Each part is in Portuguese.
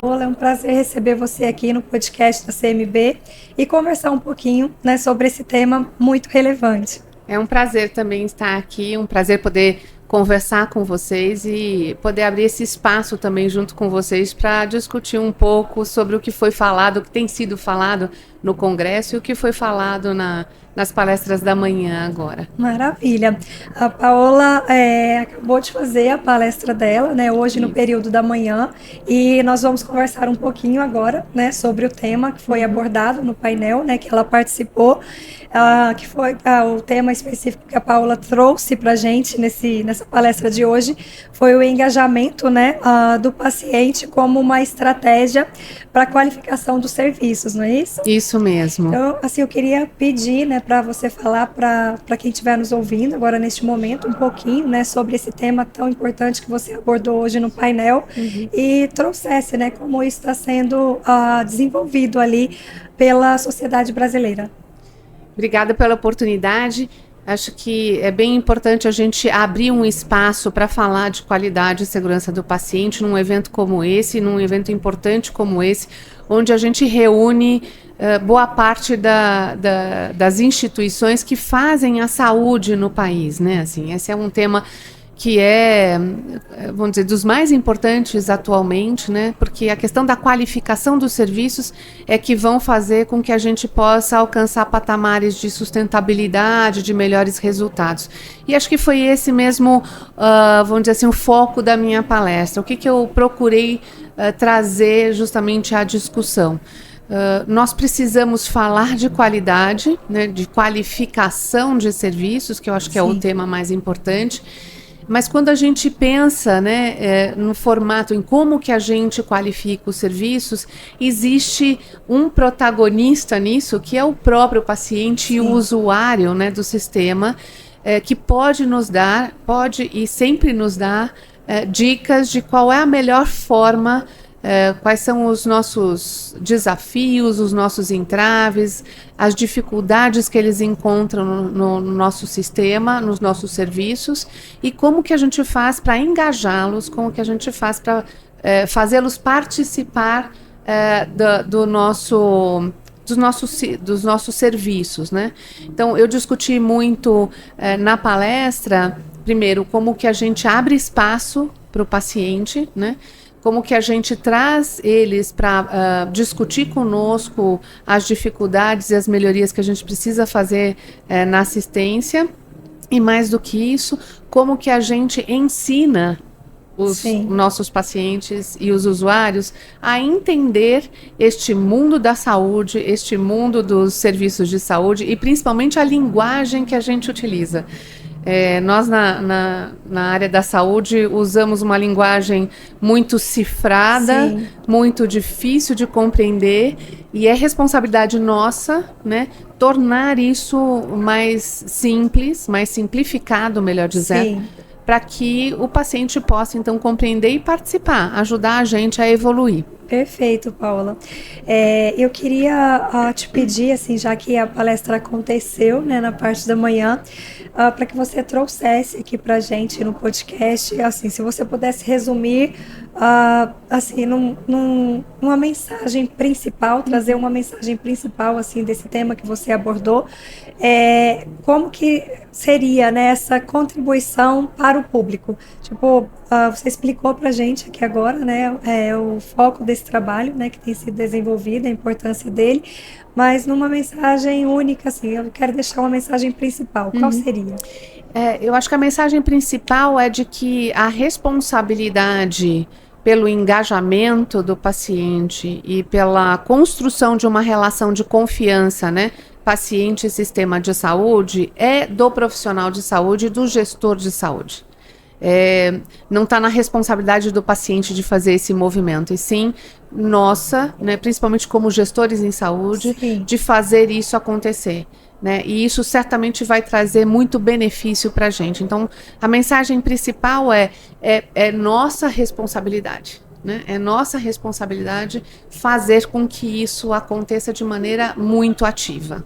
Paola, é um prazer receber você aqui no podcast da CMB e conversar um pouquinho, né, sobre esse tema muito relevante. É um prazer também estar aqui, um prazer poder conversar com vocês e poder abrir esse espaço também junto com vocês para discutir um pouco sobre o que foi falado, o que tem sido falado no Congresso e o que foi falado nas palestras da manhã agora. Maravilha. A Paola acabou de fazer a palestra dela, né, hoje no período da manhã, e nós vamos conversar um pouquinho agora, né, sobre o tema que foi abordado no painel, né, que ela participou, que foi o tema específico que a Paola trouxe para a gente nessa palestra de hoje, foi o engajamento, né, do paciente como uma estratégia para a qualificação dos serviços, não é isso? Isso mesmo. Então, assim, eu queria pedir, né, para você falar para quem estiver nos ouvindo agora neste momento um pouquinho, né, sobre esse tema tão importante que você abordou hoje no painel e trouxesse, né, como isso está sendo desenvolvido ali pela sociedade brasileira. Obrigada pela oportunidade. Acho que é bem importante a gente abrir um espaço para falar de qualidade e segurança do paciente num evento como esse, num evento importante como esse, onde a gente reúne boa parte das instituições que fazem a saúde no país, né? Assim, esse é um tema que vamos dizer, dos mais importantes atualmente, né? Porque a questão da qualificação dos serviços é que vão fazer com que a gente possa alcançar patamares de sustentabilidade, de melhores resultados. E acho que foi esse mesmo, vamos dizer assim, o foco da minha palestra. O que eu procurei trazer justamente à discussão. Nós precisamos falar de qualidade, né, de qualificação de serviços, que eu acho que é o tema mais importante. Mas quando a gente pensa, né, no formato, em como que a gente qualifica os serviços, existe um protagonista nisso, que é o próprio paciente e o usuário, né, do sistema, que pode e sempre nos dá dicas de qual é a melhor forma, quais são os nossos desafios, os nossos entraves, as dificuldades que eles encontram no nosso sistema, nos nossos serviços, e como que a gente faz para engajá-los, como que a gente faz para fazê-los participar dos nossos serviços, né? Então, eu discuti muito na palestra, primeiro, como que a gente abre espaço para o paciente, né? Como que a gente traz eles para discutir conosco as dificuldades e as melhorias que a gente precisa fazer na assistência. E mais do que isso, como que a gente ensina os nossos pacientes e os usuários a entender este mundo da saúde, este mundo dos serviços de saúde e principalmente a linguagem que a gente utiliza. Nós na área da saúde usamos uma linguagem muito cifrada, muito difícil de compreender, e é responsabilidade nossa, né, tornar isso mais simples, mais simplificado, melhor dizendo, para que o paciente possa então compreender e participar, ajudar a gente a evoluir. Perfeito, Paula. Eu queria te pedir, assim, já que a palestra aconteceu, né, na parte da manhã, para que você trouxesse aqui para a gente no podcast, assim, se você pudesse resumir, assim, numa mensagem principal, trazer uma mensagem principal, assim, desse tema que você abordou, como que seria, né, essa contribuição para o público? Tipo, você explicou para a gente aqui agora, né, o foco desse trabalho, né, que tem sido desenvolvido, a importância dele, mas numa mensagem única, assim, eu quero deixar uma mensagem principal. Qual seria? Eu acho que a mensagem principal é de que a responsabilidade pelo engajamento do paciente e pela construção de uma relação de confiança, né, paciente e sistema de saúde, é do profissional de saúde e do gestor de saúde. Não está na responsabilidade do paciente de fazer esse movimento, e sim nossa, né, principalmente como gestores em saúde, de fazer isso acontecer, né, e isso certamente vai trazer muito benefício para a gente. Então, a mensagem principal é nossa responsabilidade, né, é nossa responsabilidade fazer com que isso aconteça de maneira muito ativa.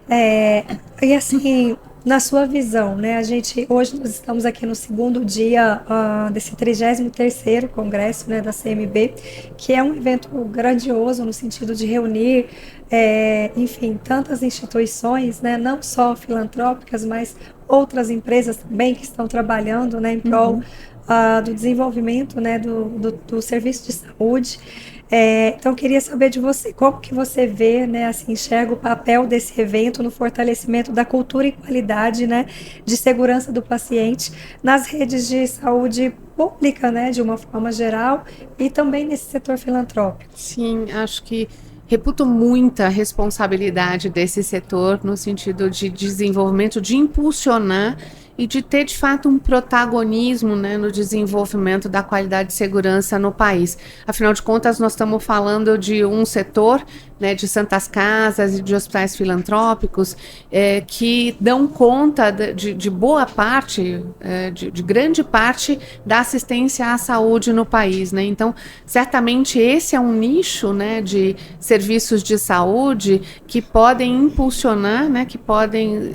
E assim, na sua visão, né? Hoje nós estamos aqui no segundo dia desse 33º Congresso, né, da CMB, que é um evento grandioso no sentido de reunir, enfim, tantas instituições, né, não só filantrópicas, mas outras empresas também que estão trabalhando, né, em prol do desenvolvimento, né, do serviço de saúde. Então, eu queria saber de você, como que você vê, né, assim, enxerga o papel desse evento no fortalecimento da cultura e qualidade, né, de segurança do paciente nas redes de saúde pública, né, de uma forma geral, e também nesse setor filantrópico. Sim, acho que reputo muita responsabilidade desse setor no sentido de desenvolvimento, de impulsionar e de ter, de fato, um protagonismo, né, no desenvolvimento da qualidade de segurança no país. Afinal de contas, nós estamos falando de um setor, né, de santas casas e de hospitais filantrópicos que dão conta de boa parte, de grande parte da assistência à saúde no país, né? Então, certamente esse é um nicho, né, de serviços de saúde que podem impulsionar, né, que podem,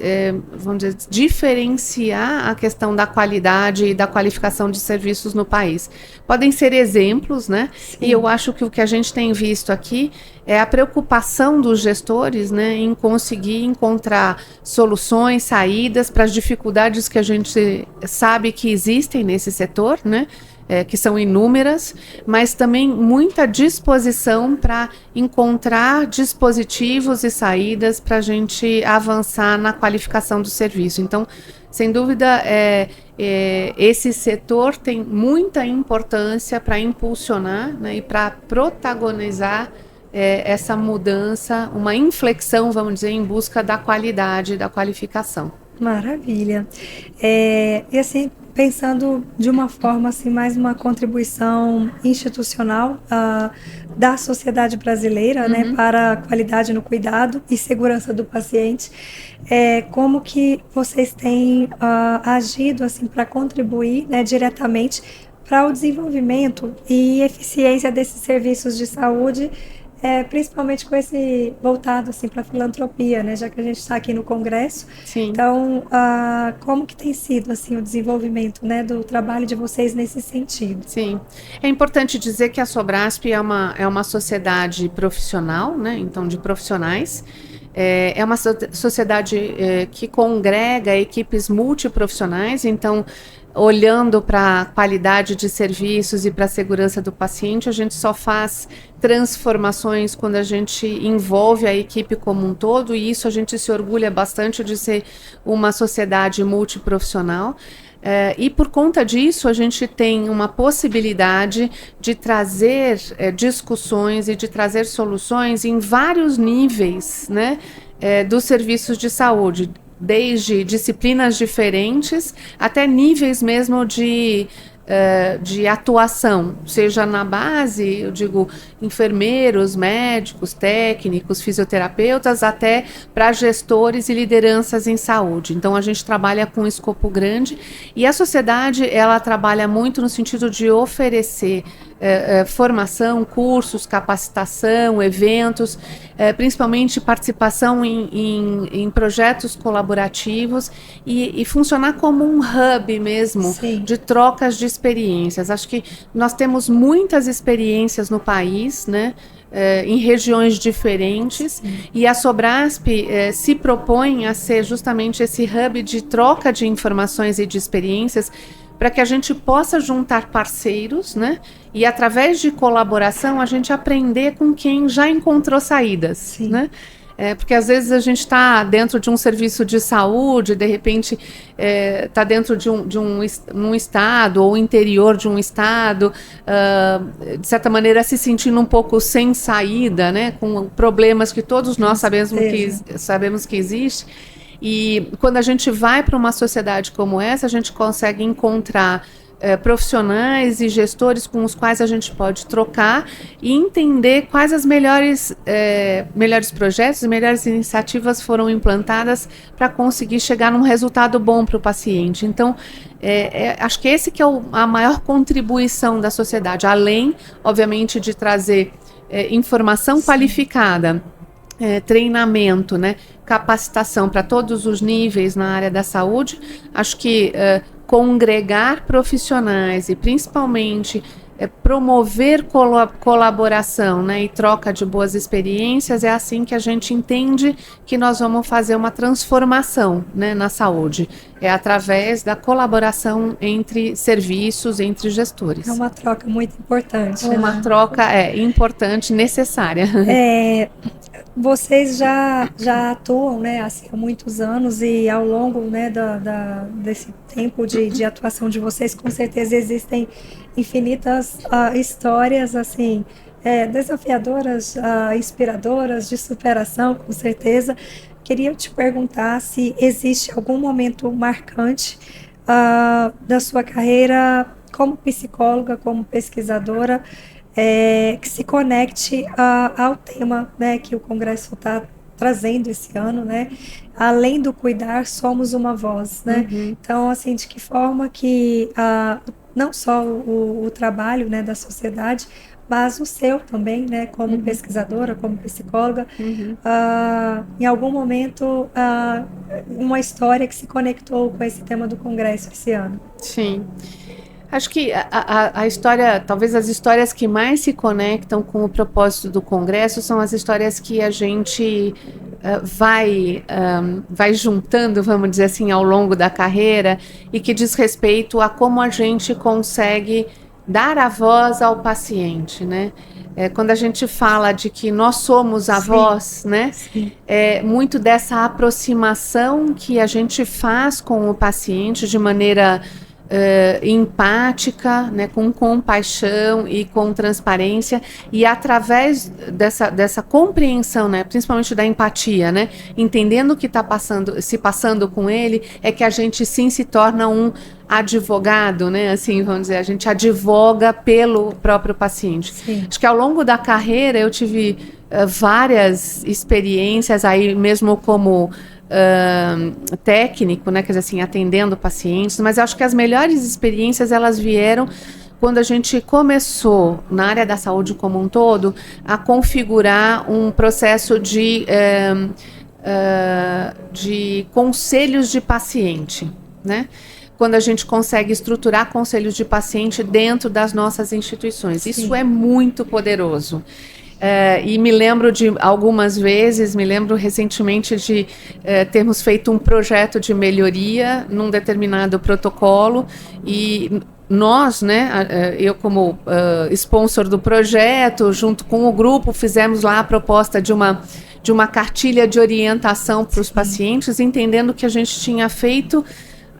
vamos dizer, diferenciar a questão da qualidade e da qualificação de serviços no país. Podem ser exemplos, né? Sim. E eu acho que o que a gente tem visto aqui é a preocupação dos gestores, né, em conseguir encontrar soluções, saídas para as dificuldades que a gente sabe que existem nesse setor, né? Que são inúmeras, mas também muita disposição para encontrar dispositivos e saídas para a gente avançar na qualificação do serviço. Então, sem dúvida, esse setor tem muita importância para impulsionar, né, e para protagonizar essa mudança, uma inflexão, vamos dizer, em busca da qualidade, da qualificação. Maravilha. E assim, pensando de uma forma assim, mais uma contribuição institucional da sociedade brasileira, né, para a qualidade no cuidado e segurança do paciente, como que vocês têm agido assim para contribuir, né, diretamente para o desenvolvimento e eficiência desses serviços de saúde, principalmente com esse voltado assim, para a filantropia, né? Já que a gente está aqui no Congresso. Sim. Então, como que tem sido assim, o desenvolvimento, né, do trabalho de vocês nesse sentido? Sim. É importante dizer que a Sobrasp é uma sociedade profissional, né? Então, de profissionais. É uma sociedade que congrega equipes multiprofissionais, então, olhando para a qualidade de serviços e para a segurança do paciente, a gente só faz transformações quando a gente envolve a equipe como um todo, e isso a gente se orgulha bastante de ser uma sociedade multiprofissional. E por conta disso, a gente tem uma possibilidade de trazer discussões e de trazer soluções em vários níveis, né, dos serviços de saúde, desde disciplinas diferentes até níveis mesmo de atuação, seja na base, eu digo, enfermeiros, médicos, técnicos, fisioterapeutas, até para gestores e lideranças em saúde. Então, a gente trabalha com um escopo grande e a sociedade, ela trabalha muito no sentido de oferecer formação, cursos, capacitação, eventos, principalmente participação em projetos colaborativos e funcionar como um hub mesmo. Sim. De trocas de experiências. Acho que nós temos muitas experiências no país, né? Em regiões diferentes. Sim. E a Sobrasp se propõe a ser justamente esse hub de troca de informações e de experiências para que a gente possa juntar parceiros, né? E através de colaboração a gente aprender com quem já encontrou saídas. Sim. Né? Porque às vezes a gente está dentro de um serviço de saúde, de repente está dentro de um estado ou interior de um estado, de certa maneira se sentindo um pouco sem saída, né? Com problemas que todos nós sabemos que existem. E quando a gente vai para uma sociedade como essa, a gente consegue encontrar profissionais e gestores com os quais a gente pode trocar e entender quais as melhores projetos e melhores iniciativas foram implantadas para conseguir chegar num resultado bom para o paciente. Então, acho que esse que é a maior contribuição da sociedade, além, obviamente, de trazer informação qualificada treinamento, né, capacitação para todos os níveis na área da saúde. Acho que congregar profissionais e principalmente promover colaboração, né, e troca de boas experiências, é assim que a gente entende que nós vamos fazer uma transformação, né, na saúde. É através da colaboração entre serviços, entre gestores. É uma troca muito importante. Uma troca importante, necessária. Vocês já atuam, né, assim, há muitos anos, e ao longo, né, desse tempo de atuação de vocês, com certeza existem infinitas histórias assim, desafiadoras, inspiradoras, de superação, com certeza. Queria te perguntar se existe algum momento marcante da sua carreira como psicóloga, como pesquisadora, que se conecte ao tema, né, que o Congresso está trazendo esse ano, né? Além do cuidar, somos uma voz, né? Então, assim, de que forma que não só o trabalho, né, da sociedade, mas o seu também, né, como pesquisadora, como psicóloga, em algum momento, uma história que se conectou com esse tema do Congresso esse ano. Sim. Acho que a história, talvez as histórias que mais se conectam com o propósito do Congresso são as histórias que a gente vai juntando, vamos dizer assim, ao longo da carreira, e que diz respeito a como a gente consegue dar a voz ao paciente, né? Quando a gente fala de que nós somos a voz, né? Muito dessa aproximação que a gente faz com o paciente de maneira empática, né, com compaixão e com transparência, e através dessa compreensão, né, principalmente da empatia, né, entendendo o que está se passando com ele, é que a gente sim se torna um advogado, né, assim, vamos dizer, a gente advoga pelo próprio paciente. Sim. Acho que ao longo da carreira eu tive várias experiências aí mesmo como técnico, né, quer dizer assim, atendendo pacientes, mas eu acho que as melhores experiências elas vieram quando a gente começou, na área da saúde como um todo, a configurar um processo de conselhos de paciente, né? Quando a gente consegue estruturar conselhos de paciente dentro das nossas instituições. Isso Sim. é muito poderoso. E me lembro de algumas vezes, me lembro recentemente de termos feito um projeto de melhoria num determinado protocolo, e nós, né, eu como sponsor do projeto, junto com o grupo, fizemos lá a proposta de uma cartilha de orientação para os pacientes, entendendo que a gente tinha feito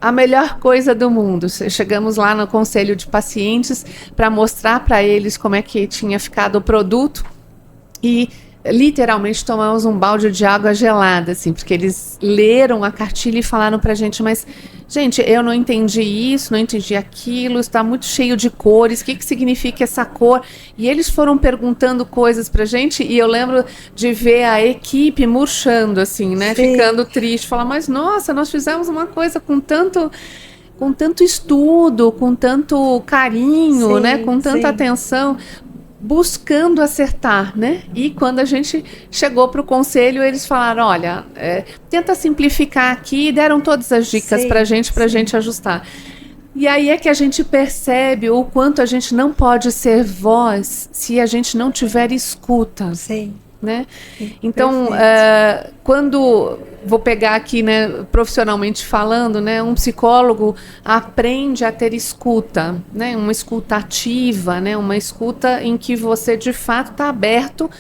a melhor coisa do mundo. Chegamos lá no conselho de pacientes para mostrar para eles como é que tinha ficado o produto, e literalmente tomamos um balde de água gelada, assim, porque eles leram a cartilha e falaram pra gente, mas, gente, eu não entendi isso, não entendi aquilo, está muito cheio de cores, o que significa essa cor? E eles foram perguntando coisas pra gente, e eu lembro de ver a equipe murchando, assim, né, Sim. ficando triste, falar, mas nossa, nós fizemos uma coisa com tanto estudo, com tanto carinho, Sim, né, com tanta atenção, buscando acertar, né? E quando a gente chegou para o conselho, eles falaram, olha, tenta simplificar aqui, e deram todas as dicas para a gente ajustar. E aí é que a gente percebe o quanto a gente não pode ser voz se a gente não tiver escuta. Sim. Né? Então, quando vou pegar aqui, né, profissionalmente falando, né, um psicólogo aprende a ter escuta, né, uma escuta ativa, né, uma escuta em que você de fato está aberto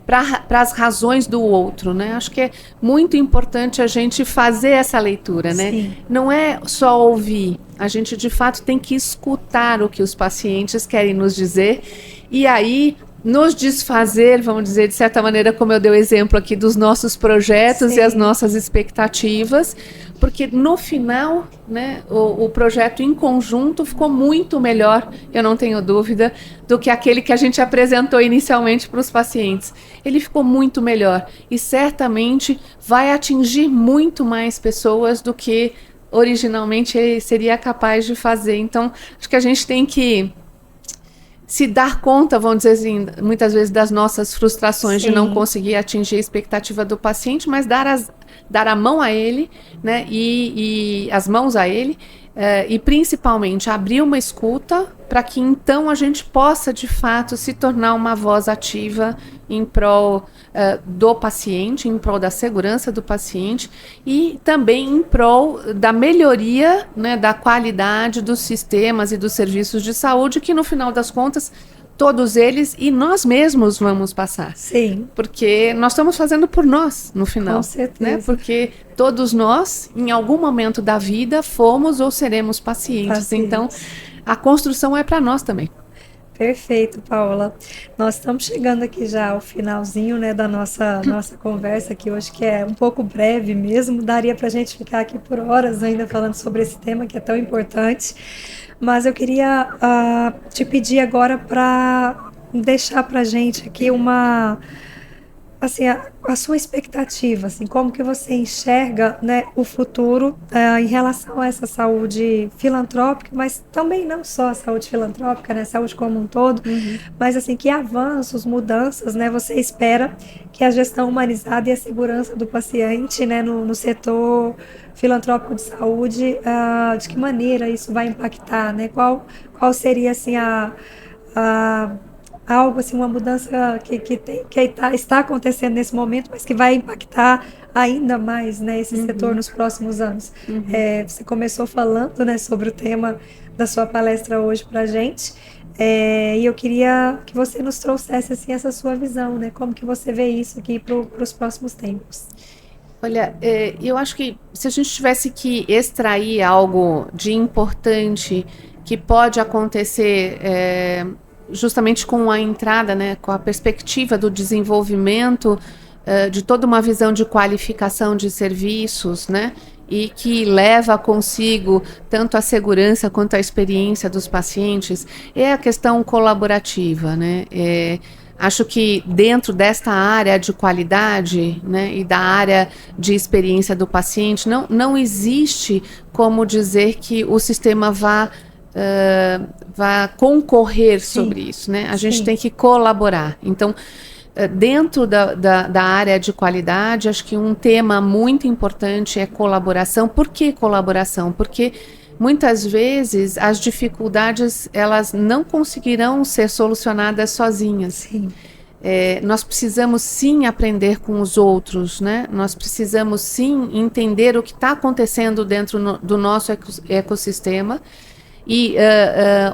para as razões do outro, né? Acho que é muito importante a gente fazer essa leitura, né? Sim. Não é só ouvir, a gente de fato tem que escutar o que os pacientes querem nos dizer, e aí nos desfazer, vamos dizer, de certa maneira, como eu dei o exemplo aqui dos nossos projetos e as nossas expectativas, porque no final, né, o projeto em conjunto ficou muito melhor, eu não tenho dúvida, do que aquele que a gente apresentou inicialmente para os pacientes. Ele ficou muito melhor e certamente vai atingir muito mais pessoas do que originalmente ele seria capaz de fazer. Então, acho que a gente tem que se dar conta, vamos dizer assim, muitas vezes das nossas frustrações de não conseguir atingir a expectativa do paciente, mas dar a mão a ele, né, e as mãos a ele, e principalmente abrir uma escuta para que então a gente possa de fato se tornar uma voz ativa em prol do paciente, em prol da segurança do paciente e também em prol da melhoria, né, da qualidade dos sistemas e dos serviços de saúde, que no final das contas todos eles e nós mesmos vamos passar. Sim. Porque nós estamos fazendo por nós, no final. Com certeza. Né? Porque todos nós, em algum momento da vida, fomos ou seremos pacientes. Então, a construção é para nós também. Perfeito, Paula. Nós estamos chegando aqui já ao finalzinho, né, da nossa conversa, que hoje que é um pouco breve mesmo. Daria para a gente ficar aqui por horas ainda falando sobre esse tema que é tão importante. Mas eu queria te pedir agora para deixar para a gente aqui assim, a sua expectativa, assim, como que você enxerga, né, o futuro em relação a essa saúde filantrópica, mas também não só a saúde filantrópica, né, saúde como um todo, mas assim, que avanços, mudanças, né, você espera que a gestão humanizada e a segurança do paciente, né, no setor filantrópico de saúde, de que maneira isso vai impactar, né, qual seria, assim, algo assim, uma mudança está acontecendo nesse momento, mas que vai impactar ainda mais, né, esse setor nos próximos anos. Você começou falando, né, sobre o tema da sua palestra hoje para a gente, e eu queria que você nos trouxesse assim, essa sua visão, né, como que você vê isso aqui para os próximos tempos. Olha, eu acho que se a gente tivesse que extrair algo de importante que pode acontecer justamente com a entrada, né, com a perspectiva do desenvolvimento de toda uma visão de qualificação de serviços, né, e que leva consigo tanto a segurança quanto a experiência dos pacientes, é a questão colaborativa, né, acho que dentro desta área de qualidade, né, e da área de experiência do paciente, não existe como dizer que o sistema vá concorrer sobre isso, né? A gente tem que colaborar. Então, dentro da área de qualidade, acho que um tema muito importante é colaboração. Por que colaboração? Porque muitas vezes as dificuldades elas não conseguirão ser solucionadas sozinhas. Sim. Nós precisamos sim aprender com os outros, né? Nós precisamos sim entender o que está acontecendo dentro do nosso ecossistema e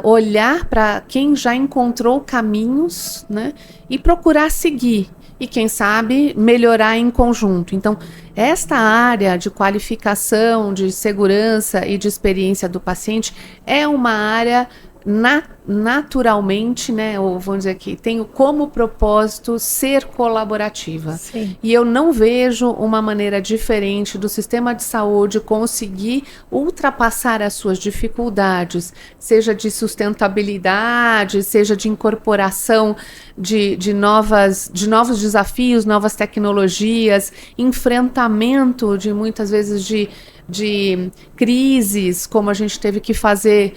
olhar para quem já encontrou caminhos, né, e procurar seguir e quem sabe melhorar em conjunto. Então, esta área de qualificação, de segurança e de experiência do paciente é uma área naturalmente, né, ou vamos dizer que tem como propósito ser colaborativa. Sim. E eu não vejo uma maneira diferente do sistema de saúde conseguir ultrapassar as suas dificuldades, seja de sustentabilidade, seja de incorporação de novos desafios, novas tecnologias, enfrentamento de muitas vezes de crises, como a gente teve que fazer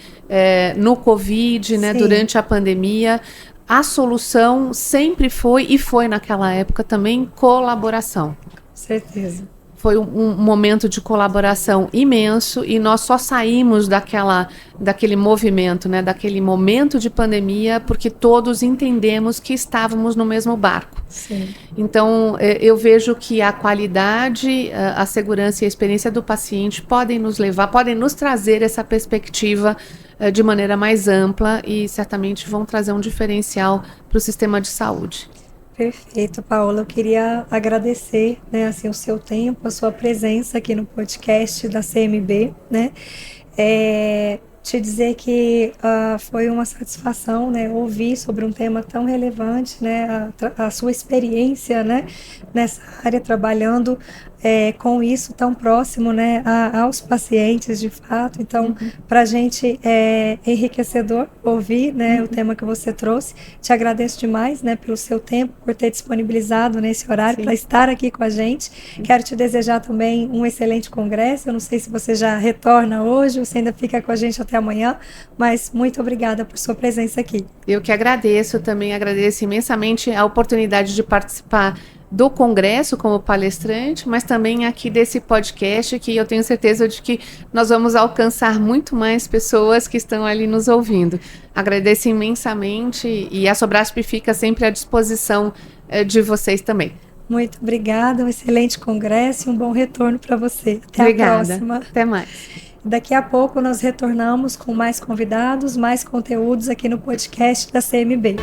no Covid, né, durante a pandemia. A solução sempre foi, e foi naquela época também, colaboração. Com certeza. Foi um momento de colaboração imenso e nós só saímos daquele movimento, né, daquele momento de pandemia, porque todos entendemos que estávamos no mesmo barco. Sim. Então, eu vejo que a qualidade, a segurança e a experiência do paciente podem nos levar, podem nos trazer essa perspectiva de maneira mais ampla e certamente vão trazer um diferencial para o sistema de saúde. Perfeito, Paula. Eu queria agradecer, né, assim, o seu tempo, a sua presença aqui no podcast da CMB, né? Te dizer que foi uma satisfação, né, ouvir sobre um tema tão relevante, né, a sua experiência, né, nessa área trabalhando com isso tão próximo, né, aos pacientes de fato. Então, para a gente é enriquecedor ouvir, né, o tema que você trouxe. Te agradeço demais, né, pelo seu tempo, por ter disponibilizado nesse horário para estar aqui com a gente. Quero te desejar também um excelente congresso. Eu não sei se você já retorna hoje, ou se ainda fica com a gente até amanhã, mas muito obrigada por sua presença aqui. Eu que agradeço, também agradeço imensamente a oportunidade de participar do congresso como palestrante, mas também aqui desse podcast, que eu tenho certeza de que nós vamos alcançar muito mais pessoas que estão ali nos ouvindo. Agradeço imensamente e a Sobrasp fica sempre à disposição de vocês também. Muito obrigada, um excelente congresso e um bom retorno para você. Até Obrigada. a próxima. Até mais. Daqui a pouco nós retornamos com mais convidados, mais conteúdos aqui no podcast da CMB.